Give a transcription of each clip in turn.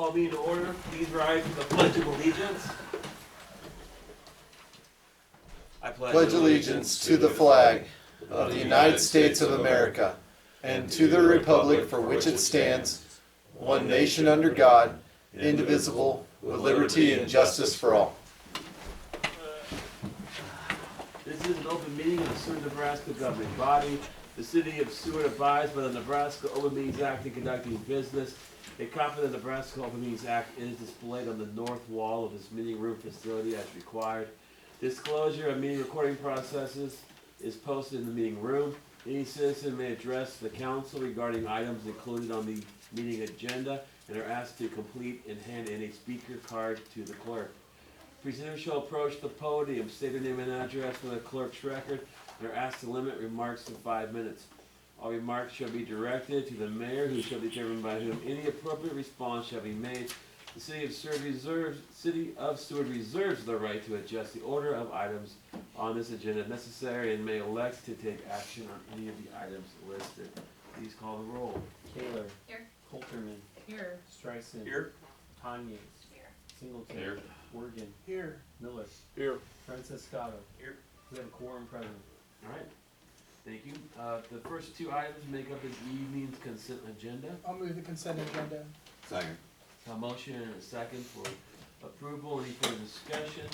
call me to order. Please rise for the Pledge of Allegiance. I Pledge allegiance to the flag of the United States of America and to the republic for which it stands, one nation under God, indivisible, with liberty and justice for all. This is an open meeting of the Seward, Nebraska governing body. The city of Seward abides by the Nebraska Open Meetings Act in conducting business. A copy of the Nebraska Open Meetings Act is displayed on the north wall of this meeting room facility as required. Disclosure of meeting recording processes is posted in the meeting room. Any citizen may address the council regarding items included on the meeting agenda and are asked to complete and hand in a speaker card to the clerk. Presenters shall approach the podium, state their name and address for the clerk's record, and are asked to limit remarks to 5 minutes. All remarks shall be directed to the mayor, who shall determine by whom any appropriate response shall be made. The city of Seward reserves the right to adjust the order of items on this agenda if necessary and may elect to take action on any of the items listed. Please call the roll. Kaler. Here. Colterman. Here. Streisand. Here. Tanya. Here. Singleton. Here. Morgan. Here. Miller. Here. Francescato. Here. We have a quorum present. All right. Thank you. The first two items make up this evening's consent agenda. I'll move the consent agenda. Second. A motion and a second for approval. Any further discussion?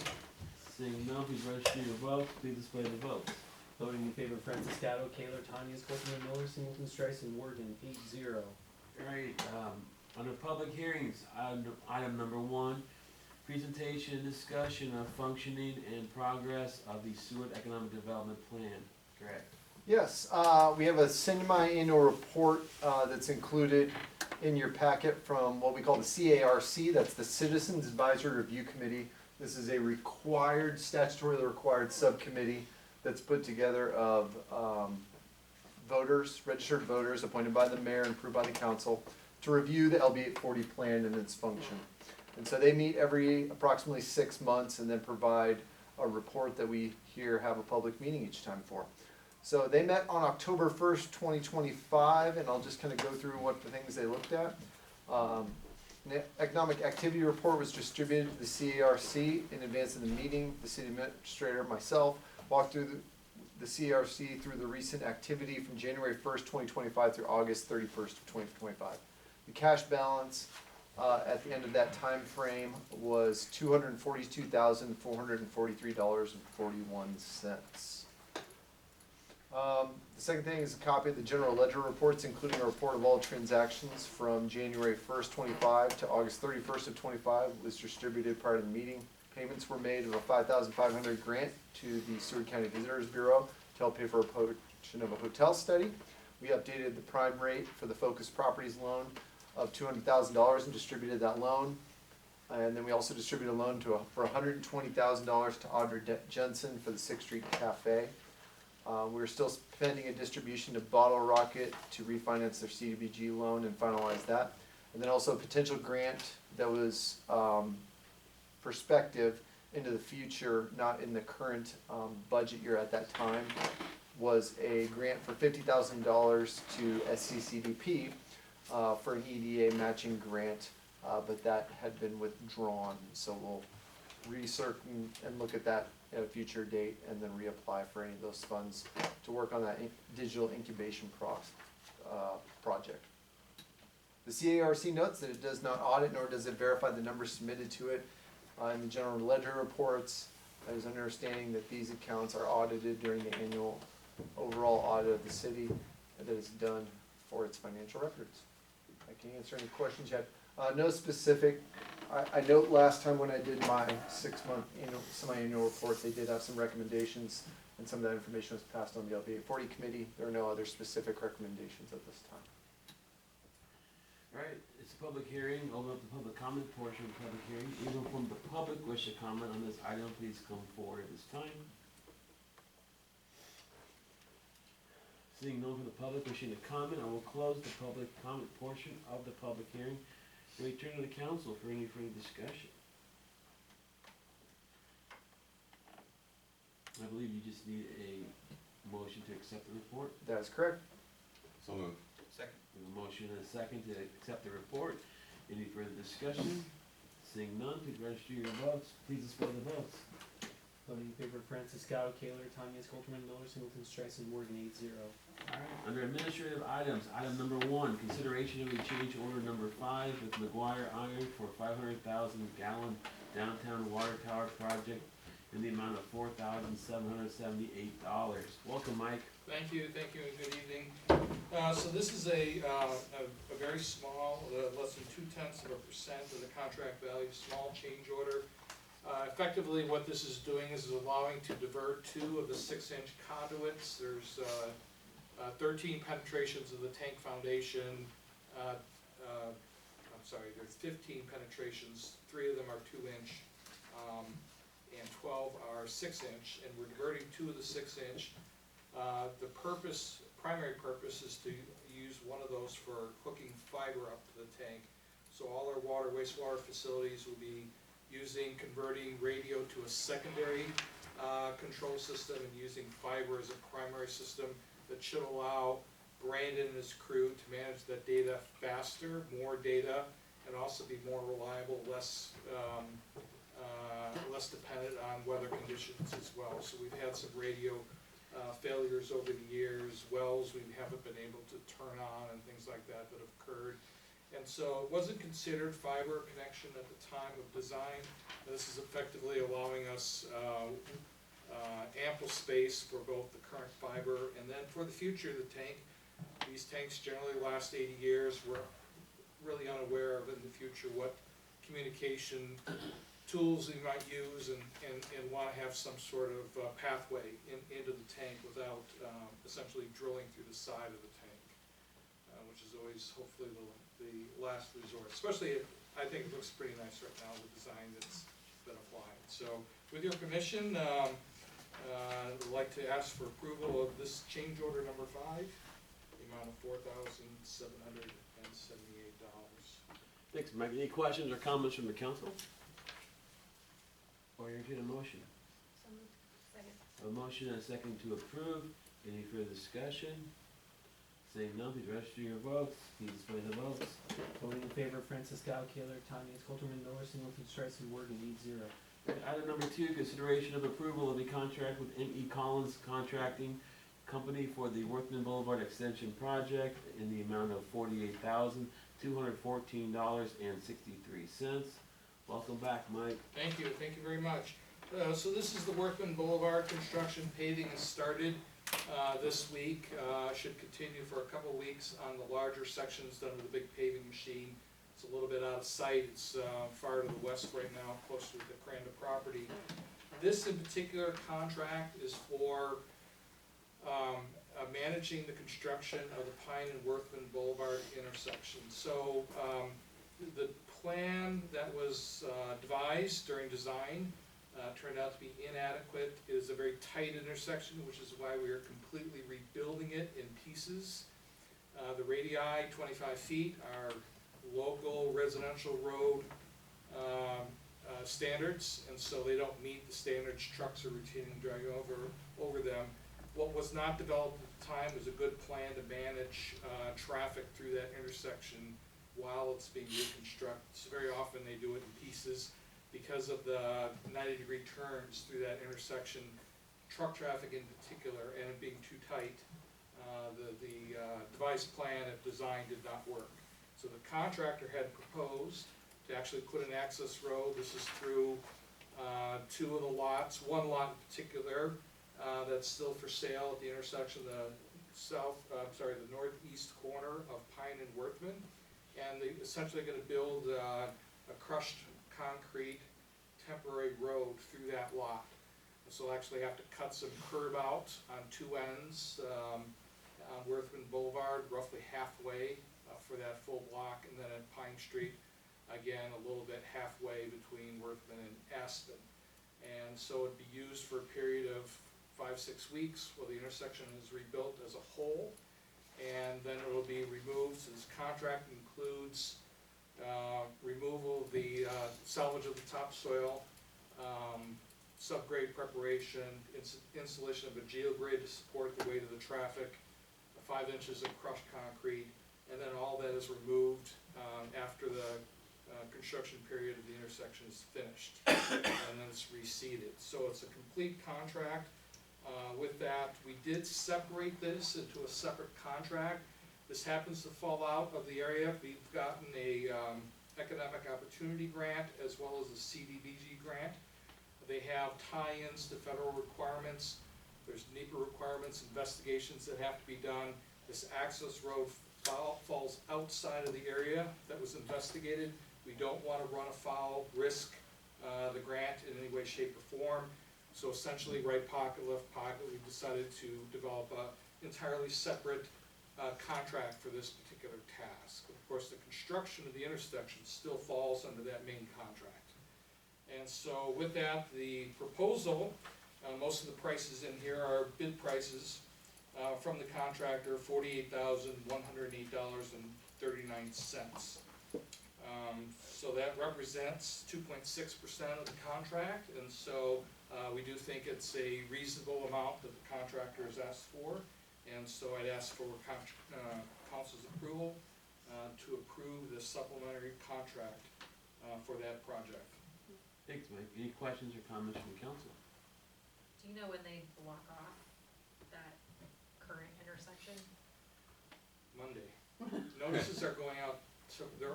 Seeing none, please register your vote. Please display the votes. Voting in favor of Francescato, Kaler, Tanya, Colterman, Miller, Singleton, Streisand, Morgan, 8-0. All right, under public hearings, item number 1, presentation and discussion of functioning and progress of the Seward Economic Development Plan. Correct. Yes, we have a semi-annual report that's included in your packet from what we call the CARC, that's the Citizens Advisory Review Committee. This is a required, statutorily required subcommittee that's put together of voters, registered voters appointed by the mayor and approved by the council to review the LB 840 plan and its function. And so they meet every approximately 6 months and then provide a report that we here have a public meeting each time for. So they met on October 1st, 2025, and I'll just kind of go through what the things they looked at. The economic activity report was distributed to the CARC in advance of the meeting. The city administrator, myself, walked through the CARC through the recent activity from January 1st, 2025 through August 31st of 2025. The cash balance at the end of that time frame was $242,443.41. The second thing is a copy of the general ledger reports, including a report of all transactions from January 1st, 25 to August 31st of 25 was distributed prior to the meeting. Payments were made of a $5,500 grant to the Seward County Visitors Bureau to help pay for a portion of a hotel study. We updated the prime rate for the Focus Properties loan of $200,000 and distributed that loan. And then we also distributed a loan for $120,000 to Audrey Jensen for the 6th Street Cafe. We're still pending a distribution to Bottle Rocket to refinance their CDBG loan and finalize that. And then also a potential grant that was prospective into the future, not in the current budget year at that time, was a grant for $50,000 to SCCDP for an EDA matching grant, but that had been withdrawn. So we'll research and look at that at a future date and then reapply for any of those funds to work on that digital incubation project. The CARC notes that it does not audit nor does it verify the numbers submitted to it in the general ledger reports. It is understanding that these accounts are audited during the annual overall audit of the city that is done for its financial records. I can answer any questions yet. No specific. I note last time when I did my 6-month semi-annual report, they did have some recommendations, and some of that information was passed on the LB 840 committee. There are no other specific recommendations at this time. All right, it's a public hearing. Open up the public comment portion of the public hearing. Anyone from the public wish to comment on this item, please come forward at this time. Seeing no one from the public wishing to comment, I will close the public comment portion of the public hearing. And we turn to the council for any further discussion. I believe you just need a motion to accept the report. That is correct. So moved. Second. We have a motion and a second to accept the report. Any further discussion? Seeing none, please register your votes. Please display the votes. Voting in favor of Francis Scotto, Kaler, Tanya Colterman Miller, Singleton Strice, and Morgan 8-0. Alright, under administrative items, item number 1, consideration of a change order number 5 with McGuire Iron for 500,000 gallon downtown water tower project in the amount of $4,778. Welcome, Mike. Thank you, and good evening. So this is a very small, less than 0.2% of the contract value, small change order. Effectively, what this is doing is allowing to divert 2 of the 6-inch conduits. There's 13 penetrations of the tank foundation. There's 15 penetrations. 3 of them are 2-inch, and 12 are 6-inch, and we're diverting 2 of the 6-inch. The primary purpose is to use one of those for hooking fiber up to the tank. So all our wastewater facilities will be converting radio to a secondary control system and using fiber as a primary system that should allow Brandon and his crew to manage that data faster, more data, and also be more reliable, less dependent on weather conditions as well. So we've had some radio failures over the years, wells we haven't been able to turn on and things like that have occurred. And so it wasn't considered fiber connection at the time of design. This is effectively allowing us ample space for both the current fiber and then for the future of the tank. These tanks generally last 80 years. We're really unaware of in the future what communication tools we might use and want to have some sort of pathway into the tank without essentially drilling through the side of the tank, which is always hopefully the last resort. Especially, I think it looks pretty nice right now, the design that's been applied. So with your permission, I'd like to ask for approval of this change order number 5, the amount of $4,778. Thanks, Mike. Any questions or comments from the council? Or entertain a motion? So moved. Second. A motion and a second to approve. Any further discussion? Seeing none, please register your votes. Please display the votes. Voting in favor of Francis Scotto, Kaler, Tanya Colterman Miller, Singleton Strice, and Morgan 8-0. Item number 2, consideration of approval of a contract with M.E. Collins Contracting Company for the Worthman Boulevard Extension Project in the amount of $48,214.63. Welcome back, Mike. Thank you very much. So this is the Worthman Boulevard construction. Paving has started this week. Should continue for a couple weeks on the larger sections done with a big paving machine. It's a little bit out of sight. It's far to the west right now, close to the Cranda property. This in particular contract is for managing the construction of the Pine and Worthman Boulevard intersection. So the plan that was devised during design turned out to be inadequate. It is a very tight intersection, which is why we are completely rebuilding it in pieces. The radii, 25 feet, are local residential road standards, and so they don't meet the standards. Trucks are routinely driving over them. What was not developed at the time was a good plan to manage traffic through that intersection while it's being reconstructed. So very often they do it in pieces because of the 90-degree turns through that intersection, truck traffic in particular, and it being too tight. The devised plan of design did not work. So the contractor had proposed to actually put an access road. This is through 2 of the lots, one lot in particular that's still for sale at the intersection, the northeast corner of Pine and Worthman. And they're essentially going to build a crushed concrete temporary road through that lot. So they'll actually have to cut some curb out on 2 ends on Worthman Boulevard, roughly halfway for that full block, and then at Pine Street, again, a little bit halfway between Worthman and Aspen. And so it'd be used for a period of 5-6 weeks while the intersection is rebuilt as a whole, and then it will be removed. So this contract includes removal of the salvage of the topsoil, subgrade preparation, installation of a geograde to support the weight of the traffic, 5 inches of crushed concrete, and then all that is removed after the construction period of the intersection is finished, and then it's reseeded. So it's a complete contract. With that, we did separate this into a separate contract. This happens to fall out of the area. We've gotten a economic opportunity grant as well as a CDBG grant. They have tie-ins to federal requirements. There's NEPA requirements, investigations that have to be done. This access road falls outside of the area that was investigated. We don't want to run afoul, risk the grant in any way, shape, or form. So essentially, right pocket, left pocket, we decided to develop an entirely separate contract for this particular task. Of course, the construction of the intersection still falls under that main contract. And so with that, the proposal, most of the prices in here are bid prices from the contractor, $48,108.39. So that represents 2.6% of the contract, and so we do think it's a reasonable amount that the contractor has asked for. And so I'd ask for council's approval to approve the supplementary contract for that project. Thanks, Mike. Any questions or comments from the council? Do you know when they block off that current intersection? Monday. Notices are going out, so the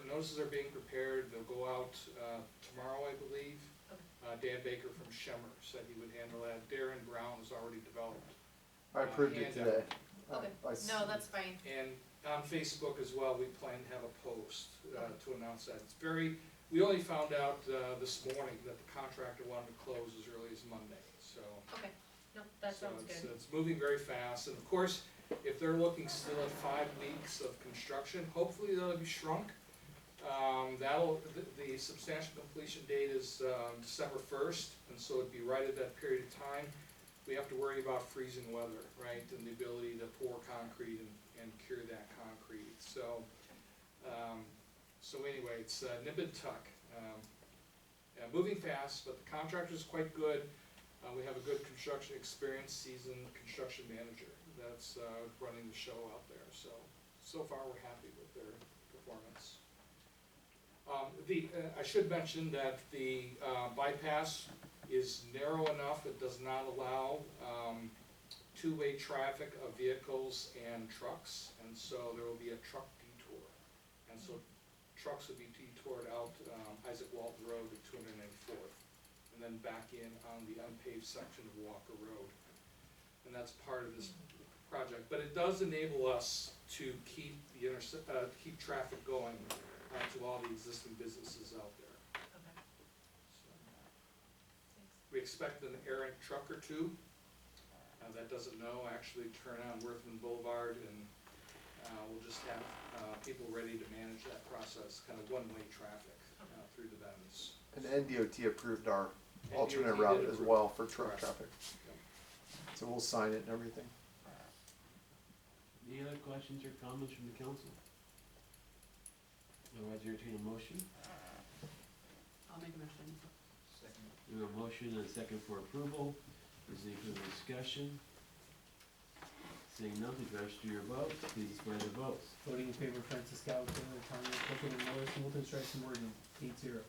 notices are being prepared, they'll go out tomorrow, I believe. Dan Baker from Shemmer said he would handle that. Darren Brown has already developed. I approved it handout. today. Okay, no, that's fine. And on Facebook as well, we plan to have a post to announce that. It's we only found out this morning that the contractor wanted to close as early as Monday, so. Okay, no, that sounds it's- good. It's moving very fast, and of course, if they're looking still at 5 weeks of construction, hopefully that'll be shrunk. The substantial completion date is December 1st, and so it'd be right at that period of time. We have to worry about freezing weather, right, and the ability to pour concrete and cure that concrete, so. So anyway, it's nip and tuck. Moving fast, but the contractor's quite good. We have a good construction experience, seasoned construction manager that's running the show out there. So far we're happy with their performance. I should mention that the bypass is narrow enough, it does not allow two-way traffic of vehicles and trucks, and so there will be a truck detour. And so trucks will be detoured out Isaac Walton Road to 294th, and then back in on the unpaved section of Walker Road. And that's part of this project, but it does enable us to keep keep traffic going to all the existing businesses out there. Okay, So, thanks. we expect an errant truck or two that doesn't know actually turn on Worthman Boulevard, and we'll just have people ready to manage that process, kind of one-way traffic through the bends. And NDOT approved our NDOT alternate did route as approve. well for truck Correct. traffic. Yep. So we'll sign it and everything. Any other questions or comments from the council? Otherwise, entertain a motion. I'll make a motion. We have a motion and a second for approval. Is there any further discussion? Seeing none, please register your votes. Please display the votes. Voting in favor of Francis Scott, Taylor, Tanya, Copeland, and Miller, Singleton, Strice, and Morgan, 8-0.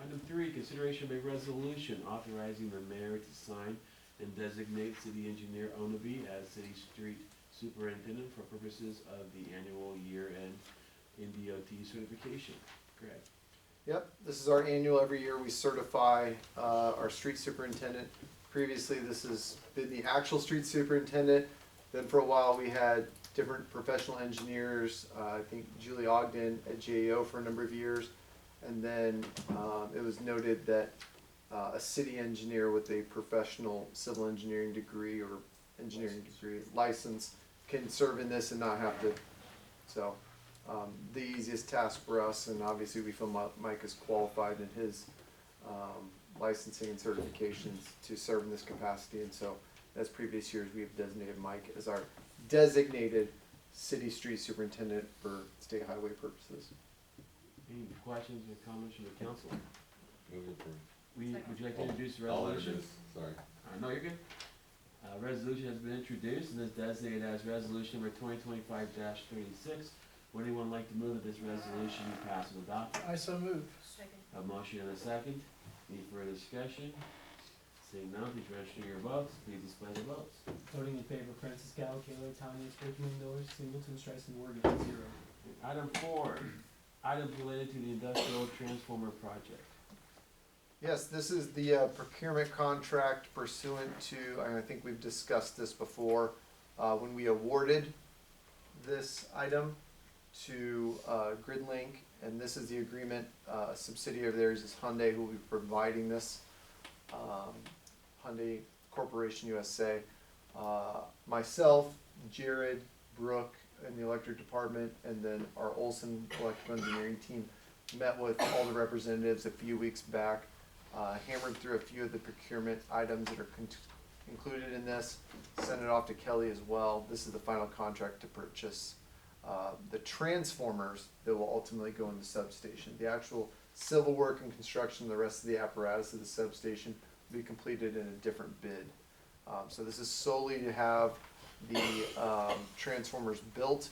Item 3, consideration of a resolution authorizing the mayor to sign and designate city engineer Onaby as city street superintendent for purposes of the annual year-end NDOT certification. Greg? Yep, this is our annual, every year we certify our street superintendent. Previously, this has been the actual street superintendent. Then for a while, we had different professional engineers, I think Julie Ogden at GAO for a number of years. And then it was noted that a city engineer with a professional civil engineering degree or engineering degree license can serve in this and not have to. So the easiest task for us, and obviously we feel Mike is qualified in his licensing and certifications to serve in this capacity. And so as previous years, we have designated Mike as our designated city street superintendent for state highway purposes. Any questions or comments from the council? Move approve. Would you like to introduce the I'll resolution? introduce, sorry. No, you're good. Resolution has been introduced and is designated as resolution number 2025-36, Would anyone like to move that this resolution be passed and adopted? I so move. Second. A motion and a second. Any further discussion? Seeing none, please register your votes. Please display the votes. Voting in favor, Francis Gallo, Kaler, Tanya, Colton, Miller, Singleton, Strice, and Morgan, 8-0. Item 4, items related to the industrial transformer project. Yes, this is the procurement contract pursuant to, and I think we've discussed this before, when we awarded this item to GridLink, and this is the agreement, a subsidiary of theirs is Hyundai, who will be providing this, Hyundai Corporation USA. Myself, Jared, Brooke, in the electric department, and then our Olson electrical engineering team met with all the representatives a few weeks back, hammered through a few of the procurement items that are included in this, sent it off to Kelly as well. This is the final contract to purchase the transformers that will ultimately go in the substation. The actual civil work and construction of the rest of the apparatus of the substation will be completed in a different bid. So this is solely to have the transformers built.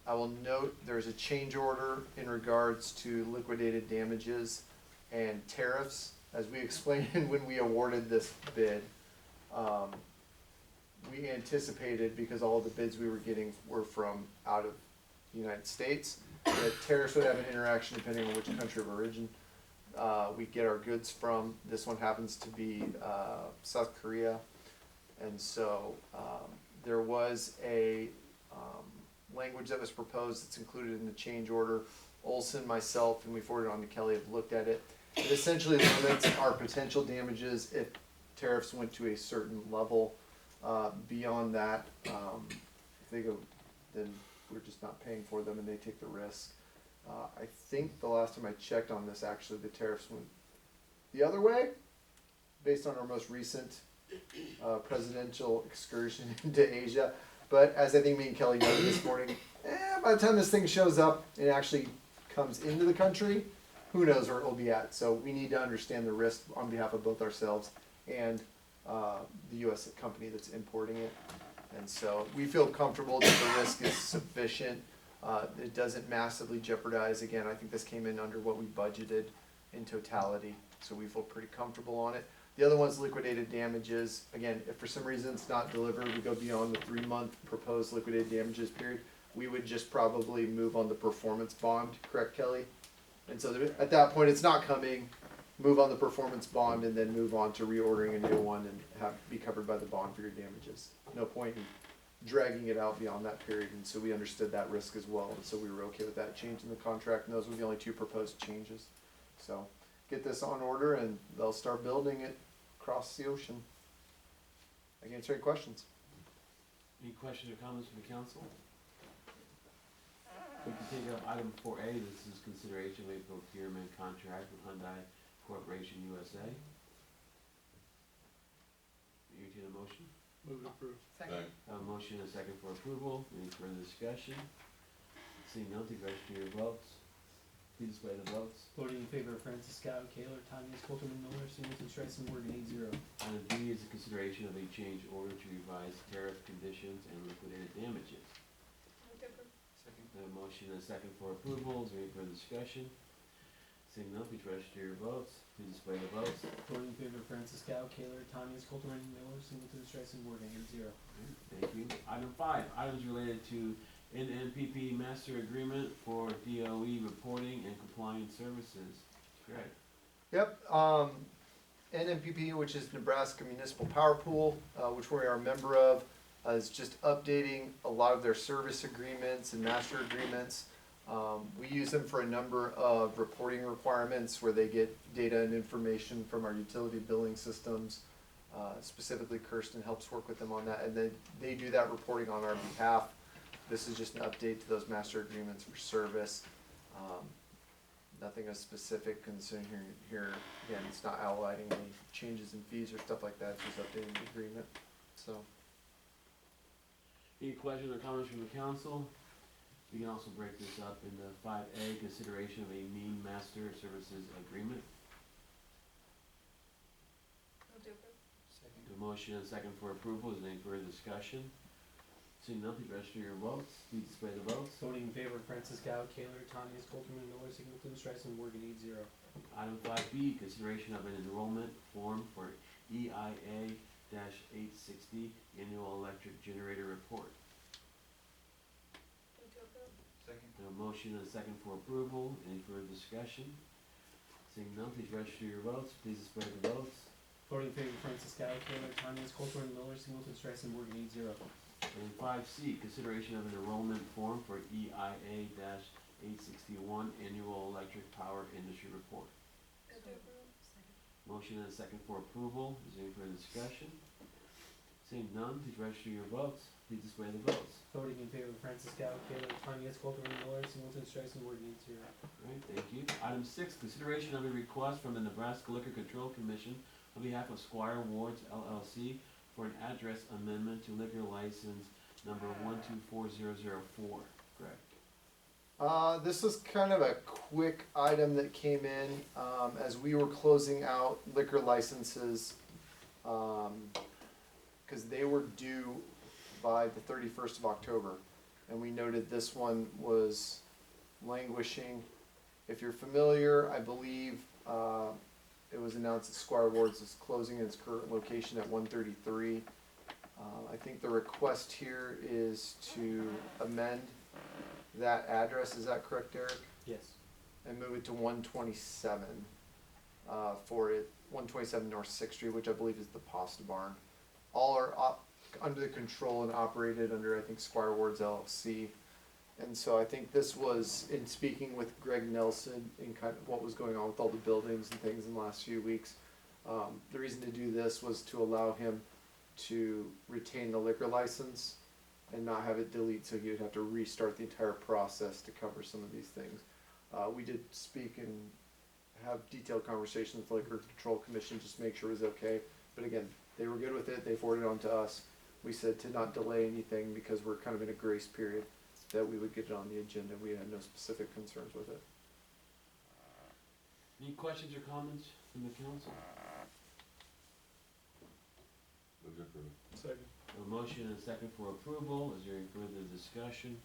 I will note there's a change order in regards to liquidated damages and tariffs. As we explained when we awarded this bid, we anticipated, because all the bids we were getting were from out of the United States, that tariffs would have an interaction depending on which country of origin we get our goods from. This one happens to be South Korea. And so there was a language that was proposed that's included in the change order. Olson, myself, and we forwarded it on to Kelly, have looked at it. It essentially limits our potential damages if tariffs went to a certain level. Beyond that, if they go, then we're just not paying for them and they take the risk. I think the last time I checked on this, actually, the tariffs went the other way, based on our most recent presidential excursion into Asia. But as I think me and Kelly noted this morning, by the time this thing shows up and actually comes into the country, who knows where it will be at. So we need to understand the risk on behalf of both ourselves and the U.S. company that's importing it. And so we feel comfortable that the risk is sufficient. It doesn't massively jeopardize. Again, I think this came in under what we budgeted in totality. So we feel pretty comfortable on it. The other one's liquidated damages. Again, if for some reason it's not delivered, we go beyond the 3-month proposed liquidated damages period, we would just probably move on the performance bond, correct, Kelly? And so at that point, it's not coming, move on the performance bond and then move on to reordering a new one and be covered by the bond for your damages. No point in dragging it out beyond that period, and so we understood that risk as well, and so we were okay with that change in the contract, and those were the only 2 proposed changes. So get this on order and they'll start building it across the ocean. I can answer any questions. Any questions or comments from the council? We can take up item 4A. This is consideration of a procurement contract with Hyundai Corporation USA. You entertain a motion? Move to approve. Second. A motion and a second for approval. Any further discussion? Seeing none, please register your votes. Please display the votes. Voting in favor of Francis Gallo, Kaler, Tanya, Colton, Miller, Singleton, Strice, and Morgan, 8-0. Item B is a consideration of a change order to revise tariff conditions and liquidated damages. Move to approve. A motion and a second for approval. Is there any further discussion? Seeing none, please register your votes. Please display the votes. Voting in favor of Francis Gallo, Kaler, Tanya, Colton, Miller, Singleton, Strice, and Morgan, 8-0. Thank you. Item 5, items related to NMPP Master Agreement for DOE reporting and compliance services. Correct. Yep, NMPP, which is Nebraska Municipal Power Pool, which we are a member of, is just updating a lot of their service agreements and master agreements. We use them for a number of reporting requirements where they get data and information from our utility billing systems. Specifically, Kirsten helps work with them on that, and then they do that reporting on our behalf. This is just an update to those master agreements for service. Nothing as specific concern here. Again, it's not outlining any changes in fees or stuff like that. It's just updating the agreement. So. Any questions or comments from the council? We can also break this up into 5A, consideration of a mean master services agreement. Move to approve. A motion and a second for approval. Is there any further discussion? Seeing none, please register your votes. Please display the votes. Voting in favor, Francis Scout, Kaler, Tanya, Colterman, Miller, Singleton, Streisand, Morgan, 8-0. Item 5B, consideration of an enrollment form for EIA-860 Annual Electric Generator Report. Move to approve. Second. A motion and a second for approval. Any further discussion? Seeing none, please register your votes. Please display the votes. Voting in favor, Francis Scout, Kaler, Tanya, Colterman, Miller, Singleton, Streisand, Morgan, 8-0. And 5C, consideration of an enrollment form for EIA-861 Annual Electric Power Industry Report. Move to approve. Second. Motion and a second for approval. Is there any further discussion? Seeing none, please register your votes. Please display the votes. Voting in favor, Francis Scout, Kaler, Tanya, Colterman, Miller, Singleton, Streisand, Morgan, 8-0. Alright, thank you. Item 6, consideration of a request from the Nebraska Liquor Control Commission on behalf of Squire Wards LLC for an address amendment to liquor license number 124004. Correct. This was kind of a quick item that came in, as we were closing out liquor licenses, cause they were due by the 31st of October. And we noted this one was languishing. If you're familiar, I believe, it was announced that Squire Wards is closing its current location at 133. I think the request here is to amend that address, is that correct, Derek? Yes. And move it to 127, for it, 127 North Sixth Street, which I believe is the Pasta Barn. All are under the control and operated under, I think, Squire Wards LLC. And so I think this was in speaking with Greg Nelson in kind of what was going on with all the buildings and things in the last few weeks. The reason to do this was to allow him to retain the liquor license and not have it delete, so he would have to restart the entire process to cover some of these things. We did speak and have detailed conversations with the Liquor Control Commission, just to make sure it was okay. But again, they were good with it, they forwarded it on to us. We said to not delay anything because we're kind of in a grace period, that we would get it on the agenda. We had no specific concerns with it. Any questions or comments from the council? Move to approve. Second. A motion and a second for approval. Is there any further discussion?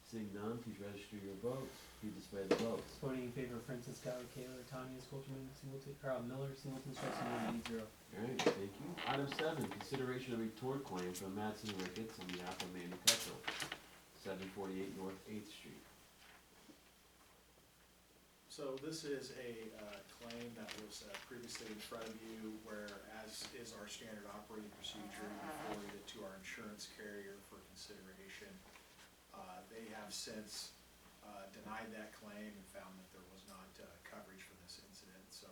Seeing none, please register your votes. Please display the votes. Voting in favor, Francis Scout, Kaler, Tanya, Colterman, Singleton, Miller, Singleton, Streisand, Morgan, 8-0. Alright, thank you. Item 7, consideration of a tort claim from Mattson Ricketts on behalf of Manny Cutchell, 748 North 8th Street. So this is a claim that was previously in front of you, where, as is our standard operating procedure, we forwarded it to our insurance carrier for consideration. They have since denied that claim and found that there was not coverage for this incident. So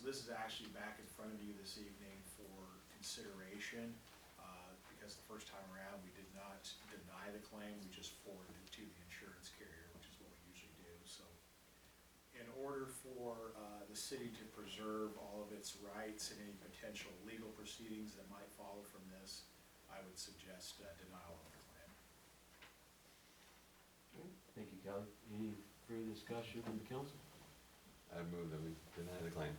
this is actually back in front of you this evening for consideration, because the first time around we did not deny the claim, we just forwarded it to the insurance carrier, which is what we usually do. So in order for the city to preserve all of its rights and any potential legal proceedings that might follow from this, I would suggest denial of the claim. Thank you, Kelly. Any further discussion from the council? I move that we deny the claim.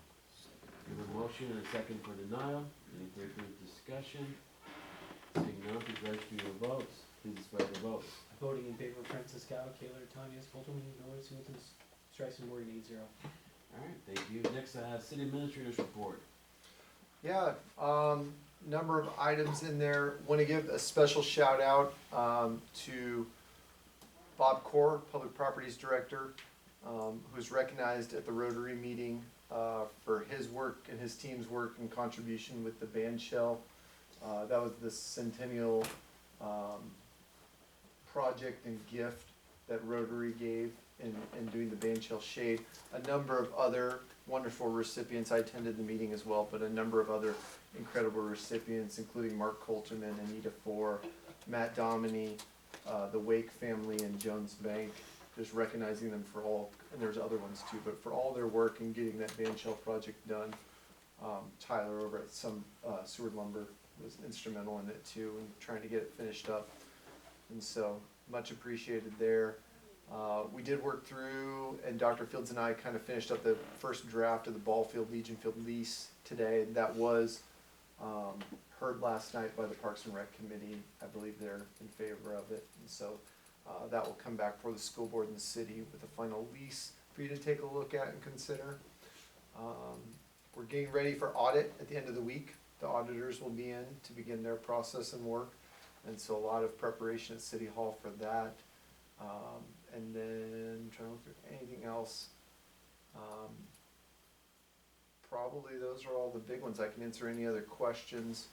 We have a motion and a second for denial. Any further discussion? Seeing none, please register your votes. Please display the votes. Voting in favor, Francis Scout, Kaler, Tanya, Colterman, Miller, Singleton, Streisand, Morgan, 8-0. Alright, thank you. Next, city administrator's report. Yeah, number of items in there. Want to give a special shout out to Bob Core, Public Properties Director, who's recognized at the Rotary meeting for his work and his team's work and contribution with the band shell. That was the centennial project and gift that Rotary gave in doing the band shell shade. A number of other wonderful recipients. I attended the meeting as well, but a number of other incredible recipients, including Mark Colterman, Anita Four, Matt Dominy, the Wake family, and Jones Bank. Just recognizing them for all, and there's other ones too, but for all their work in getting that band shell project done. Tyler over at Seward Lumber was instrumental in it too, and trying to get it finished up. And so, much appreciated there. We did work through, and Dr. Fields and I kind of finished up the first draft of the ball field, Legion Field lease today. That was heard last night by the Parks and Rec Committee. I believe they're in favor of it, and so, that will come back for the school board and the city with a final lease for you to take a look at and consider. We're getting ready for audit at the end of the week. The auditors will be in to begin their process and work, and so a lot of preparation at City Hall for that. And then trying to look through anything else. Probably those are all the big ones. I can answer any other questions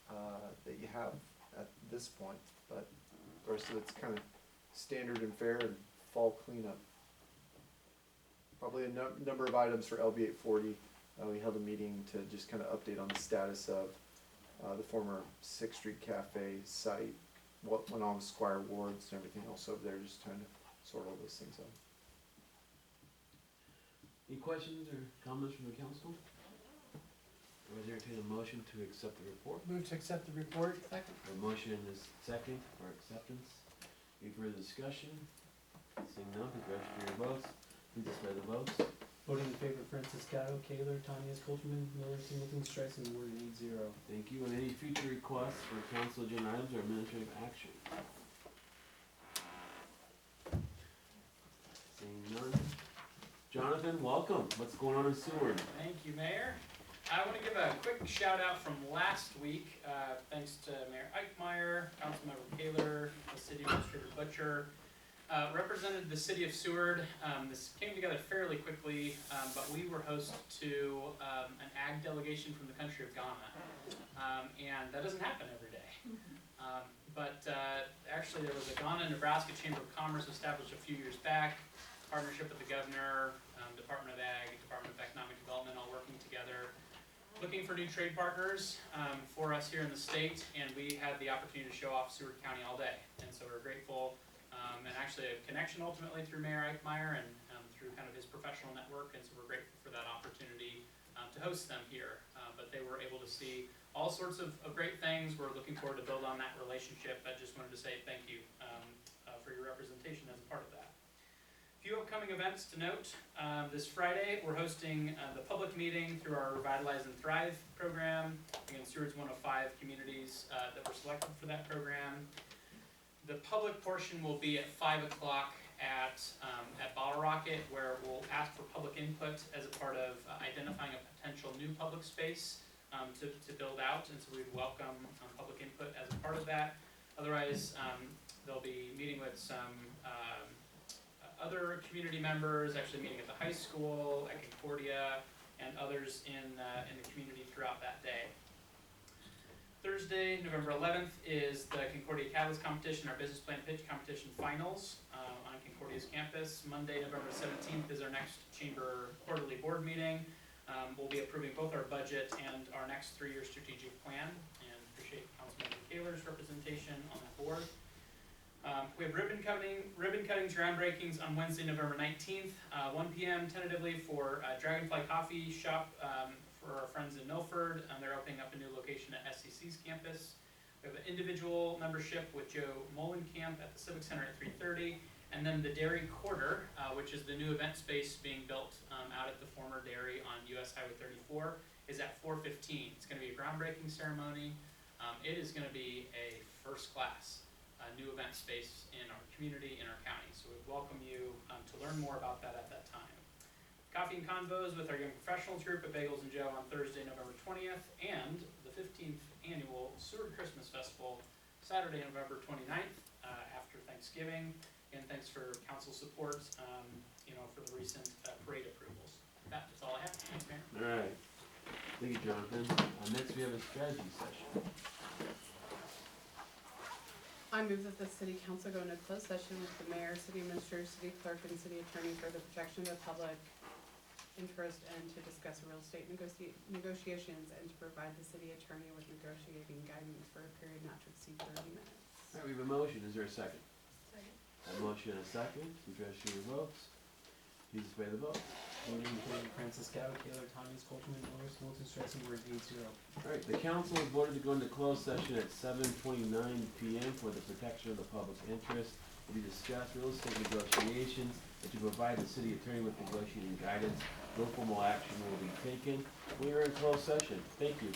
that you have at this point, but the rest of it's kind of standard and fair and fall cleanup. Probably a number of items for LB 840. We held a meeting to just kind of update on the status of the former 6th Street Cafe site, what went on with Squire Wards and everything else over there, just trying to sort all those things out. Any questions or comments from the council? Or is there a motion to accept the report? Move to accept the report. Second. A motion is second for acceptance. Any further discussion? Seeing none, please register your votes. Please display the votes. Voting in favor, Francis Gatto, Kaler, Tanya Coltman, Miller, Singleton, Strice, and Ward 8-0. Thank you. And any future requests for council agenda items or administrative action? Seeing none. Jonathan, welcome. What's going on in Seward? Thank you, Mayor. I want to give a quick shout out from last week, thanks to Mayor Eichmeyer, Councilmember Kaler, the City Administrator Butcher, represented the City of Seward. This came together fairly quickly, but we were host to an ag delegation from the country of Ghana, and that doesn't happen every day. Actually, there was a Ghana-Nebraska Chamber of Commerce established a few years back, partnership with the governor, Department of Ag, Department of Economic Development, all working together, looking for new trade partners for us here in the state, and we had the opportunity to show off Seward County all day, and so we're grateful, and actually a connection ultimately through Mayor Eichmeyer and through kind of his professional network, and so we're grateful for that opportunity to host them here. But they were able to see all sorts of great things. We're looking forward to build on that relationship. I just wanted to say thank you for your representation as a part of that. Few upcoming events to note. This Friday, we're hosting the public meeting through our Revitalize and Thrive program. Again, Seward's one of 5 communities that were selected for that program. The public portion will be at 5 o'clock at Bottle Rocket, where we'll ask for public input as a part of identifying a potential new public space to build out, and so we'd welcome public input as a part of that. Otherwise, they'll be meeting with some other community members, actually meeting at the high school, at Concordia, and others in the community throughout that day. Thursday, November 11th, is the Concordia Catalyst Competition, our business plan pitch competition finals on Concordia's campus. Monday, November 17th, is our next chamber quarterly board meeting. We'll be approving both our budget and our next 3-year strategic plan, and appreciate Councilmember Kaler's representation on the board. We have ribbon cuttings, groundbreakings on Wednesday, November 19th, 1 p.m. tentatively for Dragonfly Coffee Shop for our friends in Milford. They're opening up a new location at SCC's campus. We have an individual membership with Joe Molenkamp at the Civic Center at 3:30. And then the Dairy Quarter, which is the new event space being built out at the former dairy on US Highway 34, is at 4:15. It's going to be a groundbreaking ceremony. It is going to be a first-class new event space in our community, in our county. So we welcome you to learn more about that at that time. Coffee and convos with our young professionals group at Bagels and Joe on Thursday, November 20th, and the 15th annual Seward Christmas Festival, Saturday, November 29th, after Thanksgiving. And thanks for council support, for the recent parade approvals. That's all I have. Thanks, Mayor. All right. Thank you, Jonathan. Next, we have a strategy session. I move that the city council go into closed session with the mayor, city administrator, city clerk, and city attorney for the protection of the public interest and to discuss real estate negotiations and to provide the city attorney with negotiating guidance for a period not to exceed 30 minutes. All right, we have a motion. Is there a second? Second. A motion and a second. Please register your votes. Please display the votes. Voting in favor, Francis Gatto, Kaler, Tanya Coltman, Miller, Singleton, Strice, and Ward 8-0. All right, the council has voted to go into closed session at 7:29 p.m. for the protection of the public interest, to discuss real estate negotiations, and to provide the city attorney with negotiating guidance. No formal action will be taken. We are in closed session. Thank you.